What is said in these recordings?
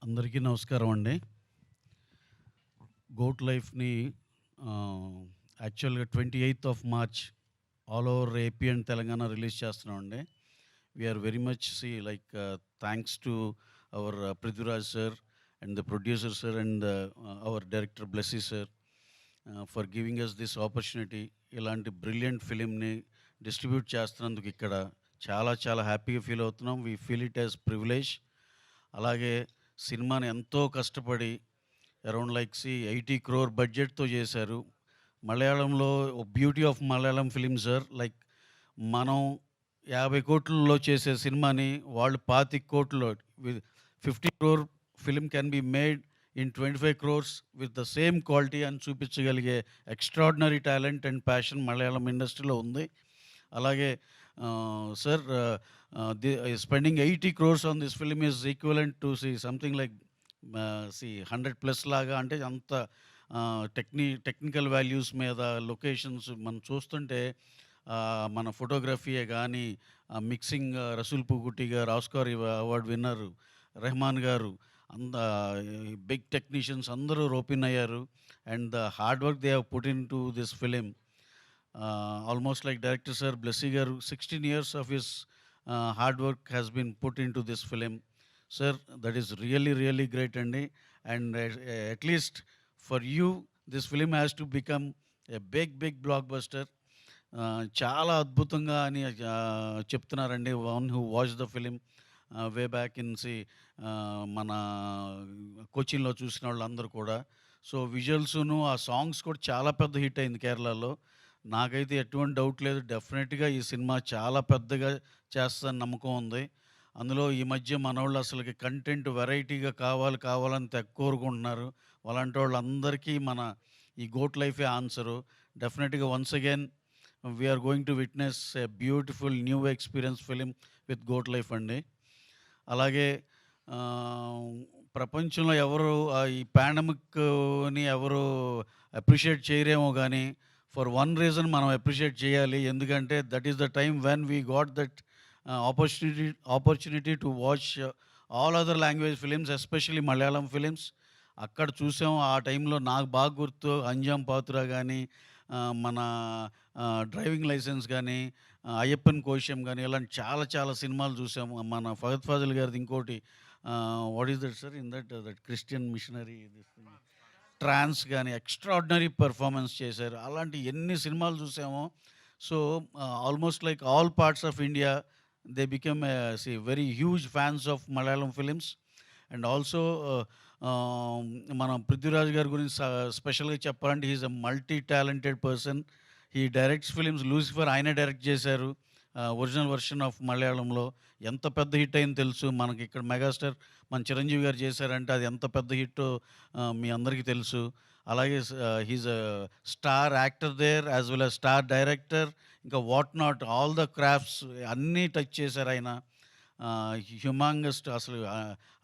అందరికీ నమస్కారం అండి. గోట్ లైఫ్‌ని ఆహ్, యాక్చువల్‌గా 28థ్ of March all over AP and Telangana release చేస్తున్నామండి. We are very much thanks to our Prithviraj sir and the producer sir and our director Blessy sir for giving us this opportunity. ఇలాంటి brilliant ఫిల్మ్‌ని distribute చేస్తున్నందుకు ఇక్కడ చాలా చాలా హ్యాపీగా ఫీల్ అవుతున్నాం. We feel it as privilege. అలాగే సినిమాని ఎంతో కష్టపడి అరౌండ్ 80 క్రోర్ బడ్జెట్‌తో చేశారు. మలయాళంలో beauty of Malayalam film sir. మనం 50,00,00,000లో చేసే సినిమాని వాళ్ళు 25,00,00,000 with 50 crore film can be made in 25 crores with the same quality అని చూపించగలిగే extraordinary talent and passion Malayalam ఇండస్ట్రీలో ఉంది. అలాగే sir spending 80 crores on this film is equivalent to something like 100 plus లాగా. అంటే అంత టెక్నికల్ వాల్యూస్ మీద లొకేషన్స్ మనం చూస్తుంటే మన ఫోటోగ్రఫీయే కానీ, మిక్సింగ్ రసూల్ పూకుట్టి గారు, ఆస్కార్ అవార్డ్ విన్నర్ రెహమాన్ గారు, అంద బిగ్ టెక్నీషియన్స్ అందరూ రోపిన్ అయ్యారు. And the hard work they have put in to this film. Almost like director sir Blessy garu 16 years of his hard work has been put in to this film. Sir, that is really really great అండి. And at least for you this film has to become a big blockbuster. చాలా అద్భుతంగా అని చెప్తున్నారండి one who watch the film way back in మన కోచిన్‌లో చూసిన వాళ్ళందరూ కూడా. సో, విజువల్సును, ఆ సాంగ్స్ కూడా చాలా పెద్ద హిట్ అయింది కేరళలో. నాకైతే ఎటువంటి డౌట్ లేదు. డెఫినెట్‌గా ఈ సినిమా చాలా పెద్దగా చేస్తదని నమ్మకం ఉంది. అందులో ఈ మధ్య మనోళ్ళు అసలకి కంటెంట్ వెరైటీగా కావాలని తెగ కోరుకుంటున్నారు. అలాంటోళ్ళందరికీ మన ఈ గోట్ లైఫే ఆన్సరు. డెఫినెట్‌గా once again we are going to witness a beautiful new experience film with goat life అండి. అలాగే ఆహ్, ప్రపంచంలో ఎవరు ఈ పాండమిక్‌ని ఎవరు అప్రిషియేట్ చేయరేమో గానీ, ఫర్ వన్ రీజన్ మనం అప్రిషియేట్ చేయాలి. ఎందుకంటే that is the time when we got that opportunity to watch all other language films, especially Malayalam films. అక్కడ చూసాం. ఆ టైంలో నాకు బాగా గుర్తు 'అంజాం పాతురా' గానీ, మన 'డ్రైవింగ్ లైసెన్స్' గానీ, 'అయ్యప్పన్ కోశం' గానీ, ఇలాంటి చాలా చాలా సినిమాలు చూసాము. మన ఫహద్ ఫాజిల్ గారిది ఇంకోటి what is that sir, in that Christian missionary this thing, 'Trance' గానీ ఎక్స్ట్రార్డినరీ పెర్ఫార్మన్స్ చేశారు. అలాంటి ఎన్ని సినిమాలు చూసామో. So, almost like all parts of India they become very huge fans of Malayalam films. And also మన పృథ్వీరాజ్ గారి గురించి స్పెషల్‌గా చెప్పాలంటే he is a multi talented person. He directs films. 'Lucifer' ఆయనే డైరెక్ట్ చేశారు. ఒరిజినల్ వెర్షన్ ఆఫ్ మలయాళంలో. ఎంత పెద్ద హిట్ అయిందో తెలుసు. మనకి ఇక్కడ మెగాస్టార్ మన చిరంజీవి గారు చేశారంటే అది ఎంత పెద్ద హిట్టో మీ అందరికీ తెలుసు. అలాగే he is a star actor there as well as star director. ఇంకా what not all the crafts అన్నీ టచ్ చేశారాయన. హ్యూమాంగస్ట్ అసలు.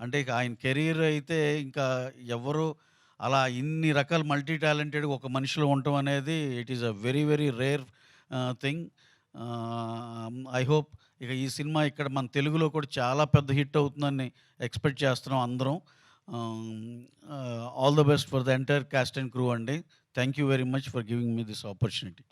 అంటే ఇక ఆయన కెరీర్ అయితే ఇంకా ఎవ్వరు అలా ఇన్ని రకాల మల్టీ టాలెంటెడ్ ఒక మనిషిలో ఉండటం అనేది it is a very rare thing. I hope ఇక ఈ సినిమా ఇక్కడ మన తెలుగులో కూడా చాలా పెద్ద హిట్ అవుతుందని ఎక్స్పెక్ట్ చేస్తున్నాం అందరం. All the best for the entire cast and crew అండి. Thank you very much for giving me this opportunity.